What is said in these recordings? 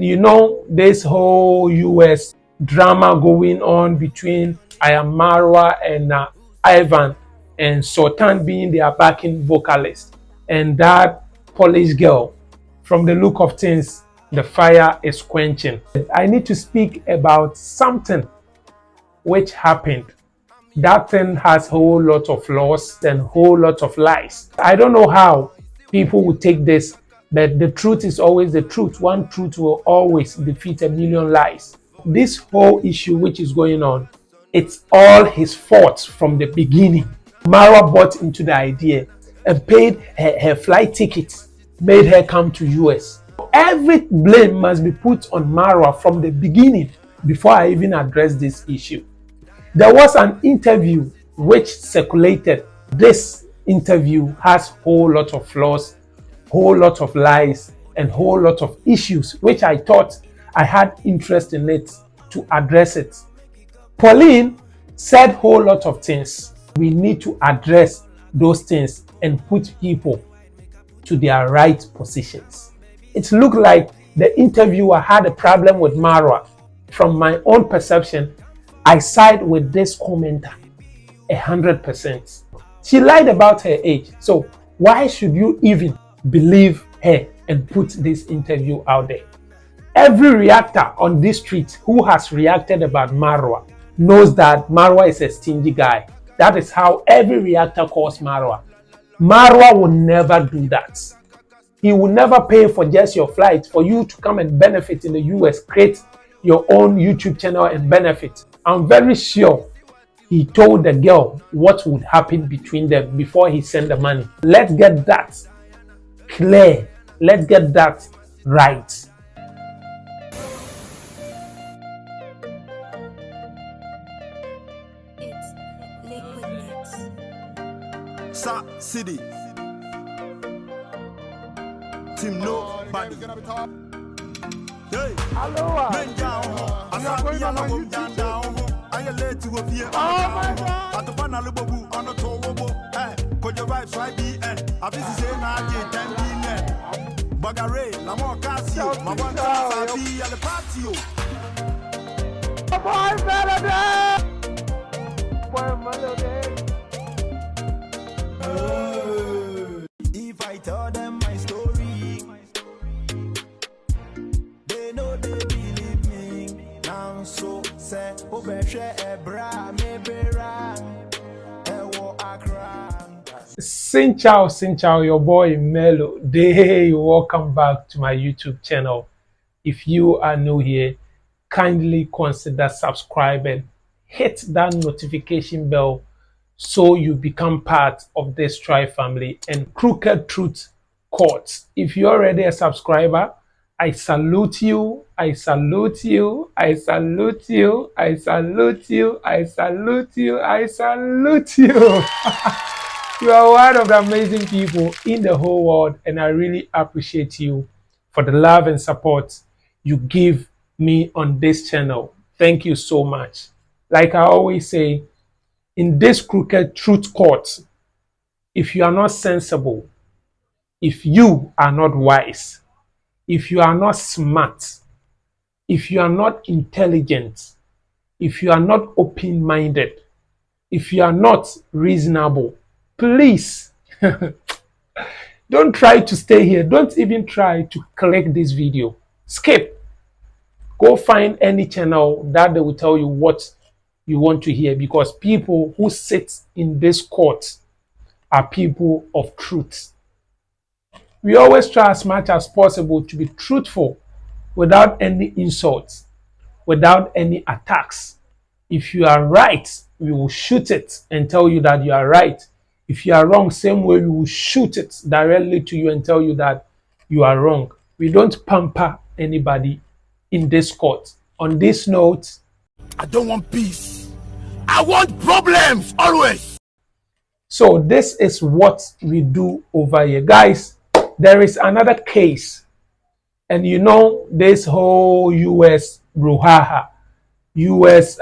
You know, this whole US drama going on between Marwa and Ivan, and Sultan being their backing vocalist, and that Polish girl. From the look of things, the fire is quenching. I need to speak about something which happened. That thing has a whole lot of flaws and whole lot of lies. I don't know how people will take this, but the truth is always the truth. One truth will always defeat a million lies. This whole issue which is going on, it's all his fault from the beginning. Marwa bought into the idea and paid her flight tickets, made her come to US. Every blame must be put on Marwa from the beginning before I even address this issue. There was an interview which circulated. This interview has whole lot of flaws, whole lot of lies, and whole lot of issues which I thought I had interest in it to address it. Pauline said whole lot of things. We need to address those things and put people to their right positions. It looked like the interviewer had a problem with Marwa. From my own perception, I side with this commenter 100%. She lied about her age. So why should you even believe her and put this interview out there? Every reactor on this street who has reacted about Marwa knows that Marwa is a stingy guy. That is how every reactor calls Marwa. Marwa will never do that. He will never pay for just your flight for you to come and benefit in the US, create your own YouTube channel and benefit. I'm very sure he told the girl what would happen between them before he sent the money. Let's get that clear. Let's get that right. Sa City Team Nobody. Hey, hello. Men down home. I saw you on down home. I am late to a fear. Oh my God. At the final bobu on the towo. Hey, could you write so I be I be saying I get 10 billion. Bagare, la more Casio. My one I be at the patio. Boy, melody. If I tell them my story, they know they believe me. Now so say, Sin Chow, your boy Melo. Hey, welcome back to my YouTube channel. If you are new here, kindly consider subscribing, hit that notification bell so you become part of this tri family and Crooked Truth Court. If you're already a subscriber, I salute you, I salute you, I salute you, I salute you, I salute you, I salute you. You are one of the amazing people in the whole world, and I really appreciate you for the love and support you give me on this channel. Thank you so much. Like I always say, in this Crooked Truth Court, if you are not sensible, if you are not wise, if you are not smart, if you are not intelligent, if you are not open-minded, if you are not reasonable, please don't try to stay here. Don't even try to click this video. Skip. Go find any channel that they will tell you what you want to hear, because people who sit in this court are people of truth. We always try as much as possible to be truthful without any insults, without any attacks. If you are right, we will shoot it and tell you that you are right. If you are wrong, same way we will shoot it directly to you and tell you that you are wrong. We don't pamper anybody in this court. On this note, I don't want peace. I want problems always. So this is what we do over here. Guys, there is another case. And you know, this whole US brouhaha, US,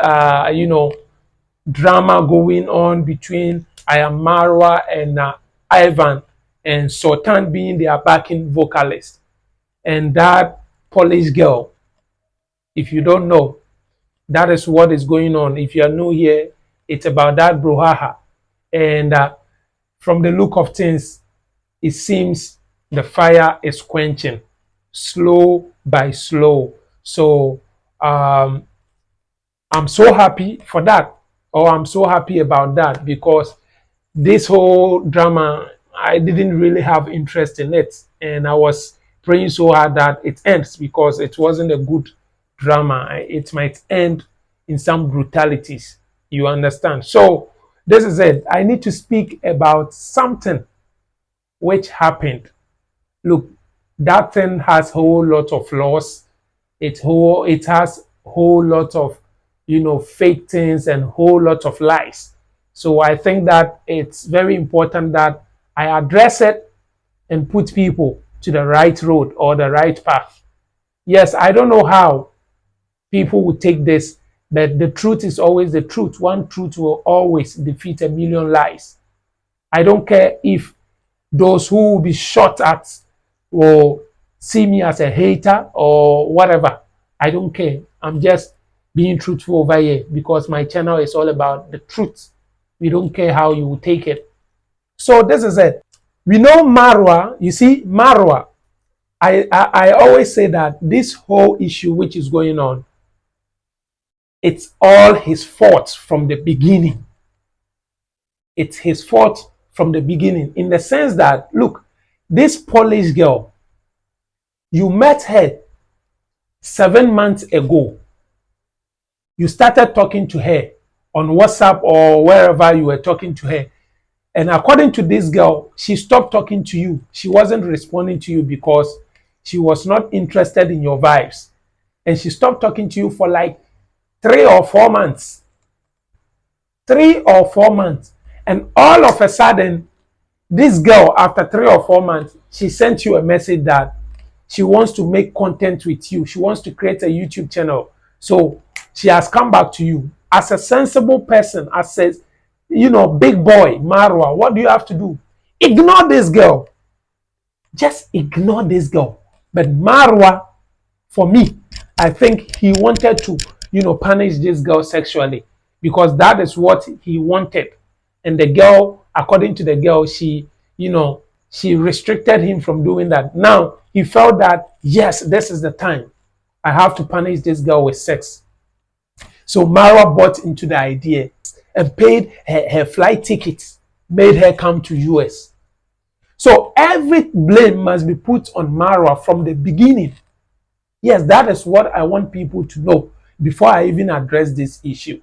drama going on between Marwa and Ivan, and Sultan being their backing vocalist. And that Polish girl. If you don't know, that is what is going on. If you are new here, it's about that brouhaha. And from the look of things, it seems the fire is quenching slow by slow. So um, I'm so happy for that, or I'm so happy about that, because this whole drama, I didn't really have interest in it. And I was praying so hard that it ends, because it wasn't a good drama. It might end in some brutalities. You understand? So this is it. I need to speak about something which happened. Look, that thing has whole lot of flaws. It has whole lot of fake things and whole lot of lies. So I think that it's very important that I address it and put people to the right road or the right path. Yes, I don't know how people would take this, but the truth is always the truth. One truth will always defeat a million lies. I don't care if those who will be shot at will see me as a hater or whatever. I don't care. I'm just being truthful over here, because my channel is all about the truth. We don't care how you will take it. So this is it. We know Marwa. You see, Marwa, I always say that this whole issue which is going on, it's all his fault from the beginning. It's his fault from the beginning, in the sense that, look, this Polish girl, you met her 7 months ago. You started talking to her on WhatsApp or wherever you were talking to her. And according to this girl, she stopped talking to you. She wasn't responding to you because she was not interested in your vibes. And she stopped talking to you for like 3 or 4 months. 3 or 4 months. And all of a sudden, this girl, after 3 or 4 months, she sent you a message that she wants to make content with you. She wants to create a YouTube channel. So she has come back to you as a sensible person, as says, big boy, Marwa. What do you have to do? Ignore this girl. Just ignore this girl. But Marwa, for me, I think he wanted to, punish this girl sexually, because that is what he wanted. And the girl, according to the girl, she restricted him from doing that. Now he felt that, yes, this is the time. I have to punish this girl with sex. So Marwa bought into the idea and paid her flight tickets, made her come to US. So every blame must be put on Marwa from the beginning. Yes, that is what I want people to know before I even address this issue.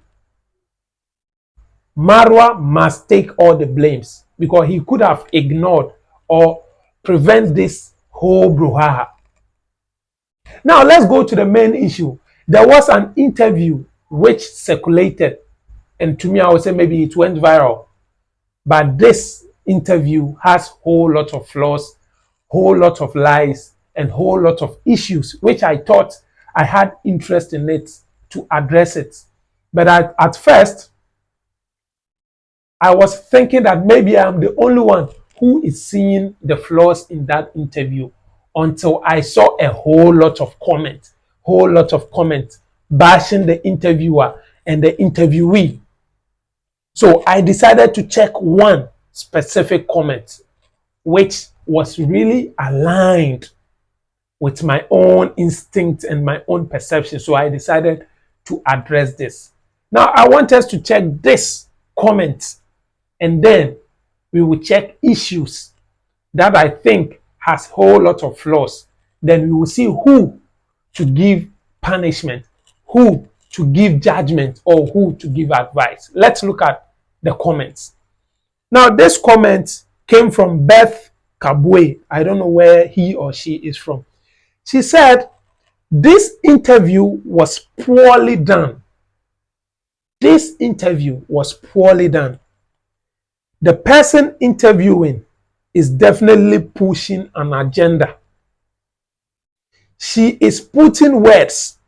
Marwa must take all the blames, because he could have ignored or prevent this whole brouhaha. Now let's go to the main issue. There was an interview which circulated, and to me I would say maybe it went viral. But this interview has whole lot of flaws, whole lot of lies, and whole lot of issues, which I thought I had interest in it to address it. But at first, I was thinking that maybe I'm the only one who is seeing the flaws in that interview, until I saw a whole lot of comments bashing the interviewer and the interviewee. So I decided to check one specific comment, which was really aligned with my own instinct and my own perception. So I decided to address this. Now I want us to check this comment, and then we will check issues that I think has whole lot of flaws. Then we will see who to give punishment, who to give judgment, or who to give advice. Let's look at the comments. Now this comment came from Beth Kabwe. I don't know where he or she is from. She said, this interview was poorly done. This interview was poorly done. The person interviewing is definitely pushing an agenda. She is putting words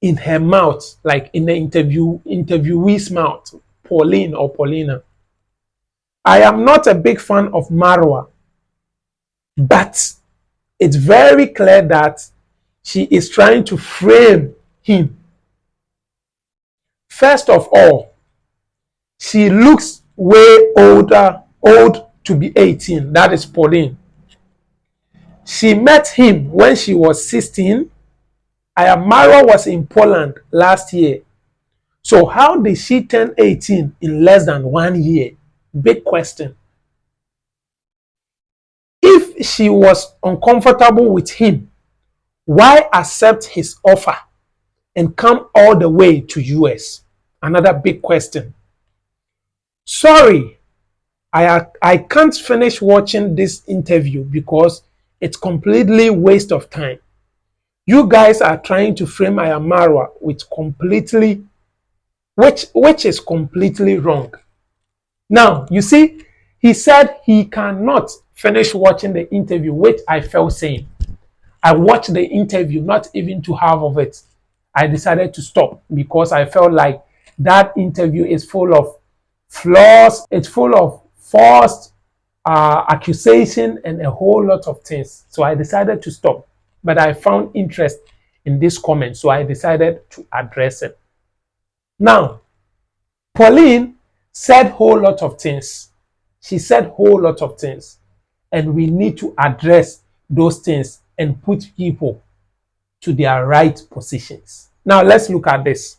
in her mouth, like in the interviewee's mouth, Pauline or Paulina. I am not a big fan of Marwa, but it's very clear that she is trying to frame him. First of all, she looks way old to be 18. That is Pauline. She met him when she was 16. Marwa was in Poland last year. So how did she turn 18 in less than 1 year? Big question. If she was uncomfortable with him, why accept his offer and come all the way to US? Another big question. Sorry, I can't finish watching this interview because it's completely waste of time. You guys are trying to frame Marwa with completely, which is completely wrong. Now, you see, he said he cannot finish watching the interview, which I felt same. I watched the interview, not even to half of it. I decided to stop because I felt like that interview is full of flaws. It's full of false accusation and a whole lot of things. So I decided to stop. But I found interest in this comment, so I decided to address it. Now, Pauline said whole lot of things. She said whole lot of things. And we need to address those things and put people to their right positions. Now, let's look at this.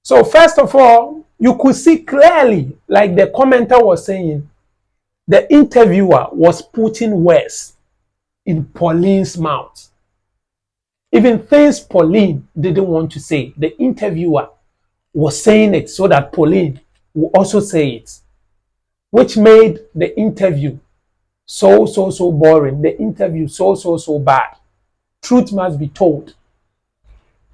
So, first of all, you could see clearly, like the commenter was saying, the interviewer was putting words in Pauline's mouth. Even things Pauline didn't want to say, the interviewer was saying it so that Pauline would also say it, which made the interview so boring, the interview so bad. Truth must be told.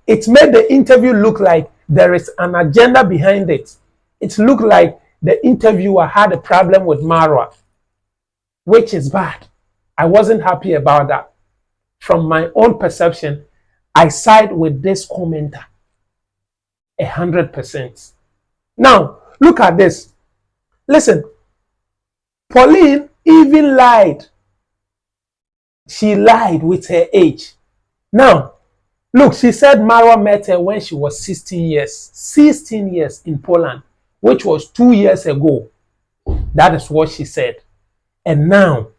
It made the interview look like there is an agenda behind it. It looked like the interviewer had a problem with Marwa, which is bad. I wasn't happy about that. From my own perception, I side with this commenter 100%. Now, look at this. Listen, Pauline even lied. She lied with her age. Now, look, she said Marwa met her when she was 16 years. 16 years in Poland, which was 2 years ago. That is what she said. And now,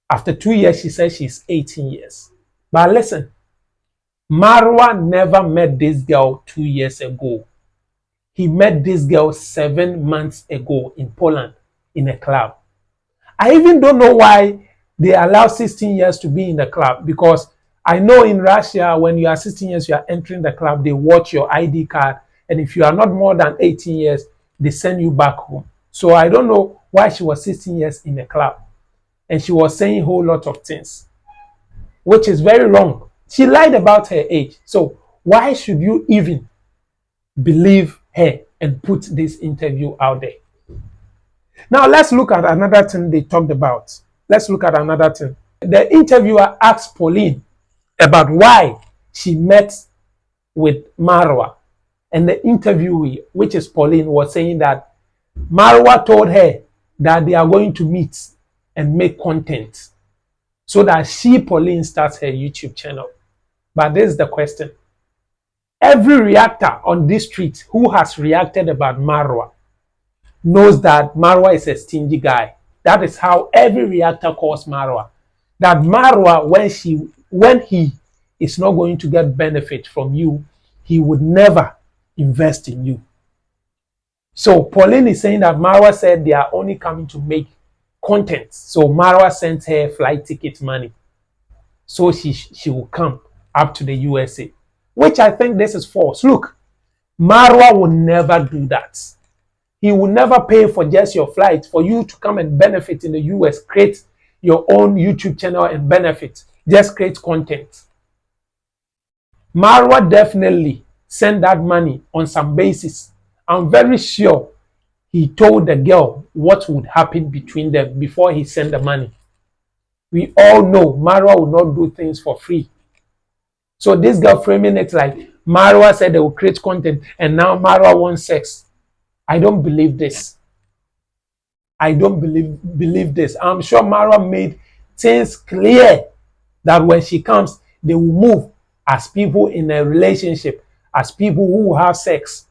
after 2 years, she says she's 18 years. But listen, Marwa never met this girl 2 years ago. He met this girl 7 months ago in Poland in a club. I even don't know why they allow 16 years to be in the club, because I know in Russia, when you are 16 years, you are entering the club, they watch your ID card. And if you are not more than 18 years, they send you back home. So I don't know why she was 16 years in the club. And she was saying a whole lot of things, which is very wrong. She lied about her age. So why should you even believe her and put this interview out there? Now let's look at another thing they talked about. Let's look at another thing. The interviewer asked Pauline about why she met with Marwa. And the interviewee, which is Pauline, was saying that Marwa told her that they are going to meet and make content so that she, Pauline, starts her YouTube channel. But this is the question. Every reactor on this street who has reacted about Marwa knows that Marwa is a stingy guy. That is how every reactor calls Marwa. That Marwa, when he is not going to get benefit from you, he would never invest in you. So Pauline is saying that Marwa said they are only coming to make content. So Marwa sent her flight ticket money so she will come up to the USA, which I think this is false. Look, Marwa will never do that. He will never pay for just your flight for you to come and benefit in the US, create your own YouTube channel and benefit. Just create content. Marwa definitely sent that money on some basis. I'm very sure he told the girl what would happen between them before he sent the money. We all know Marwa will not do things for free. So this girl framing it like Marwa said they will create content and now Marwa wants sex. I don't believe this. I don't believe this. I'm sure Marwa made things clear that when she comes, they will move as people in a relationship, as people who have sex.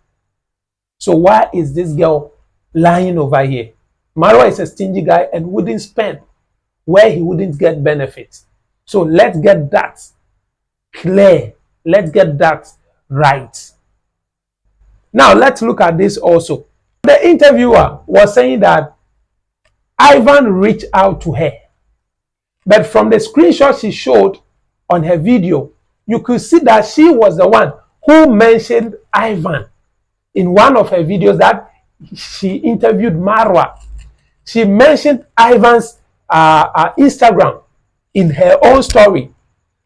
So why is this girl lying over here? Marwa is a stingy guy and wouldn't spend where he wouldn't get benefits. So let's get that clear. Let's get that right. Now let's look at this also. The interviewer was saying that Ivan reached out to her. But from the screenshot she showed on her video, you could see that she was the one who mentioned Ivan in one of her videos that she interviewed Marwa. She mentioned Ivan's Instagram in her own story.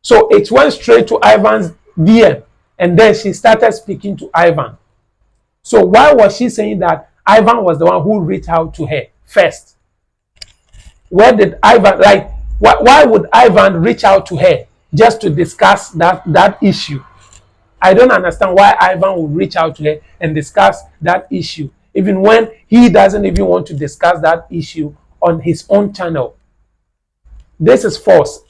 So it went straight to Ivan's DM, and then she started speaking to Ivan. So why was she saying that Ivan was the one who reached out to her first? Where did Ivan, like, why would Ivan reach out to her just to discuss that issue? I don't understand why Ivan would reach out to her and discuss that issue, even when he doesn't even want to discuss that issue on his own channel. This is false.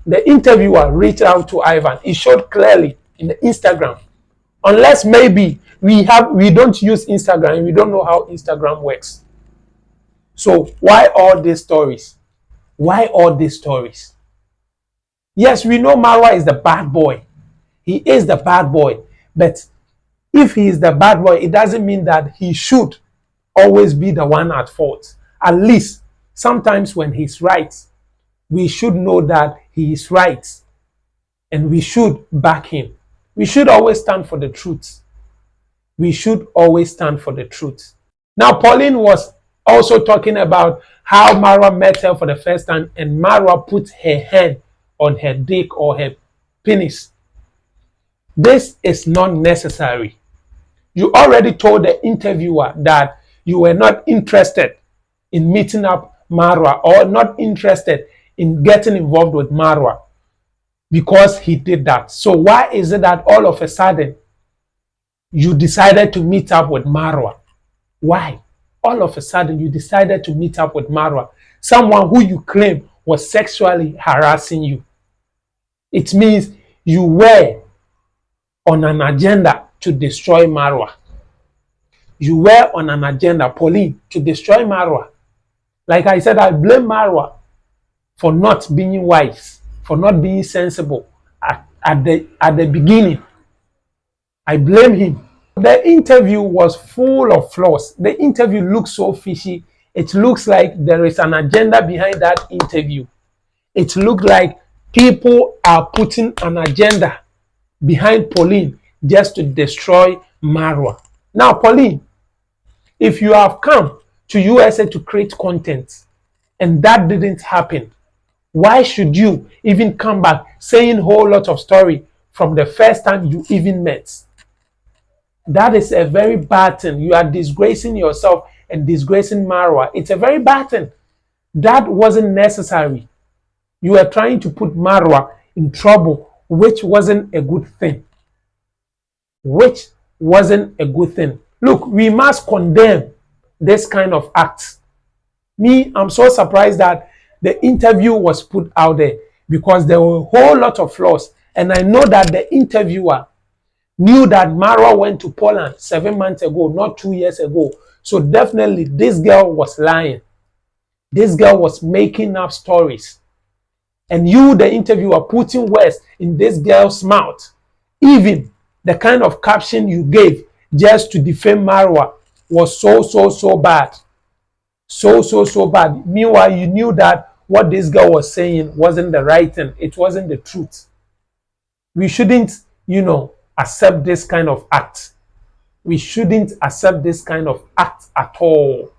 The interviewer reached out to Ivan. It showed clearly in the Instagram. Unless maybe we don't use Instagram, we don't know how Instagram works. So why all these stories? Why all these stories? Yes, we know Marwa is the bad boy. He is the bad boy. But if he is the bad boy, it doesn't mean that he should always be the one at fault. At least sometimes when he's right, we should know that he is right. And we should back him. We should always stand for the truth. We should always stand for the truth. Now, Pauline was also talking about how Marwa met her for the first time and Marwa put her hand on her dick or her penis. This is not necessary. You already told the interviewer that you were not interested in meeting up Marwa or not interested in getting involved with Marwa because he did that. So why is it that all of a sudden you decided to meet up with Marwa? Why? All of a sudden you decided to meet up with Marwa, someone who you claim was sexually harassing you. It means you were on an agenda to destroy Marwa. You were on an agenda, Pauline, to destroy Marwa. Like I said, I blame Marwa for not being wise, for not being sensible at the beginning. I blame him. The interview was full of flaws. The interview looks so fishy. It looks like there is an agenda behind that interview. It looked like people are putting an agenda behind Pauline just to destroy Marwa. Now, Pauline, if you have come to USA to create content and that didn't happen, why should you even come back saying a whole lot of story from the first time you even met? That is a very bad thing. You are disgracing yourself and disgracing Marwa. It's a very bad thing. That wasn't necessary. You were trying to put Marwa in trouble, which wasn't a good thing. Which wasn't a good thing. Look, we must condemn this kind of acts. Me, I'm so surprised that the interview was put out there because there were a whole lot of flaws. And I know that the interviewer knew that Marwa went to Poland 7 months ago, not 2 years ago. So definitely this girl was lying. This girl was making up stories. And you, the interviewer, putting words in this girl's mouth. Even the kind of caption you gave just to defame Marwa was so bad. So bad. Meanwhile, you knew that what this girl was saying wasn't the right thing. It wasn't the truth. We shouldn't, accept this kind of act. We shouldn't accept this kind of act at all.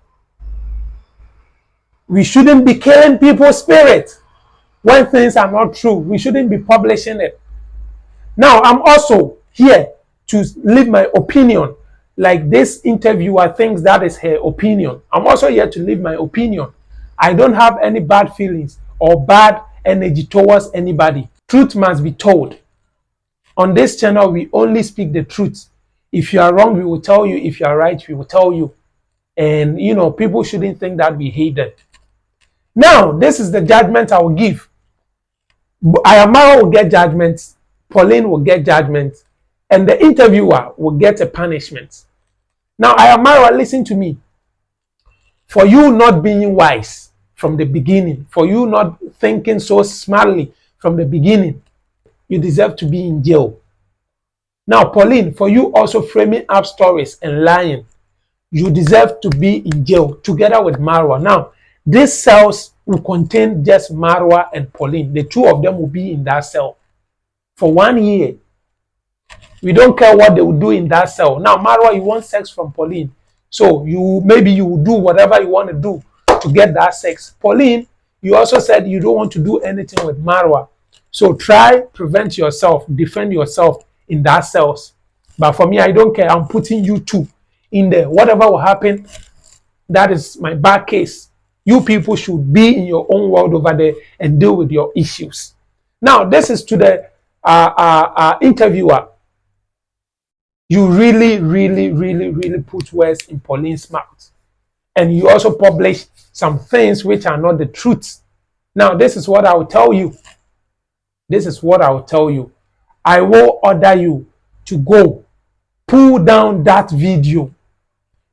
We shouldn't be killing people's spirit when things are not true. We shouldn't be publishing it. Now, I'm also here to leave my opinion. Like this interviewer thinks that is her opinion. I'm also here to leave my opinion. I don't have any bad feelings or bad energy towards anybody. Truth must be told. On this channel, we only speak the truth. If you are wrong, we will tell you. If you are right, we will tell you. And, people shouldn't think that we hate them. Now, this is the judgment I will give. Ayamara will get judgments Pauline will get judgment, and the interviewer will get a punishment. Now, Ayamara, listen to me. For you not being wise from the beginning, for you not thinking so smartly from the beginning, you deserve to be in jail. Now, Pauline, for you also framing up stories and lying, you deserve to be in jail together with Marwa. Now, these cells will contain just Marwa and Pauline. The two of them will be in that cell for 1 year. We don't care what they will do in that cell. Now, Marwa, you want sex from Pauline. So maybe you will do whatever you want to do to get that sex. Pauline, you also said you don't want to do anything with Marwa. So try, prevent yourself, defend yourself in that cells. But for me, I don't care. I'm putting you two in there. Whatever will happen, that is my bad case. You people should be in your own world over there and deal with your issues. Now, this is to the interviewer. You really put words in Pauline's mouth. And you also publish some things which are not the truth. Now, this is what I will tell you. This is what I will tell you. I will order you to go pull down that video.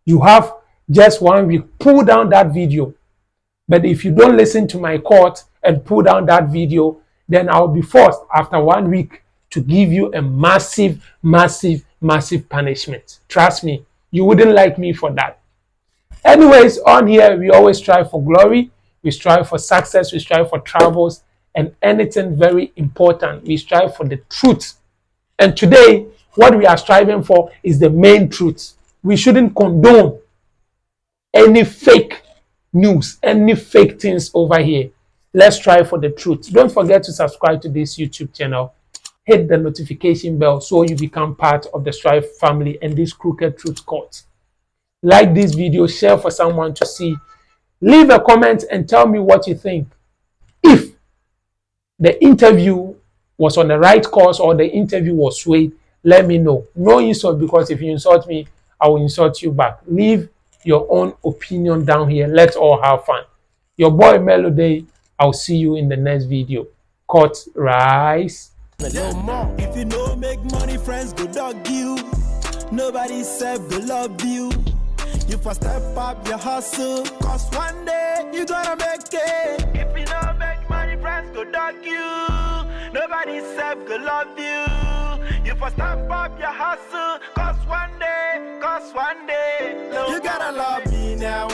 You have just 1 week. Pull down that video. But if you don't listen to my court and pull down that video, then I'll be forced after 1 week to give you a massive punishment. Trust me, you wouldn't like me for that. Anyways, on here, we always strive for glory. We strive for success. We strive for travels and anything very important. We strive for the truth. And today, what we are striving for is the main truth. We shouldn't condone any fake news, any fake things over here. Let's strive for the truth. Don't forget to subscribe to this YouTube channel. Hit the notification bell so you become part of the Strive family and this Crooked Truth Court. Like this video, share for someone to see. Leave a comment and tell me what you think. If the interview was on the right course or the interview was swayed, let me know. No insult, because if you insult me, I will insult you back. Leave your own opinion down here. Let's all have fun. Your boy Melody, I'll see you in the next video. Court rise. No more. If you know make money, friends go dog you. Nobody said go love you. You first step up your hustle, cause one day you gonna make it. If you know make money, friends go dog you. Nobody said go love you. You first step up your hustle, cause one day, you gotta love me now.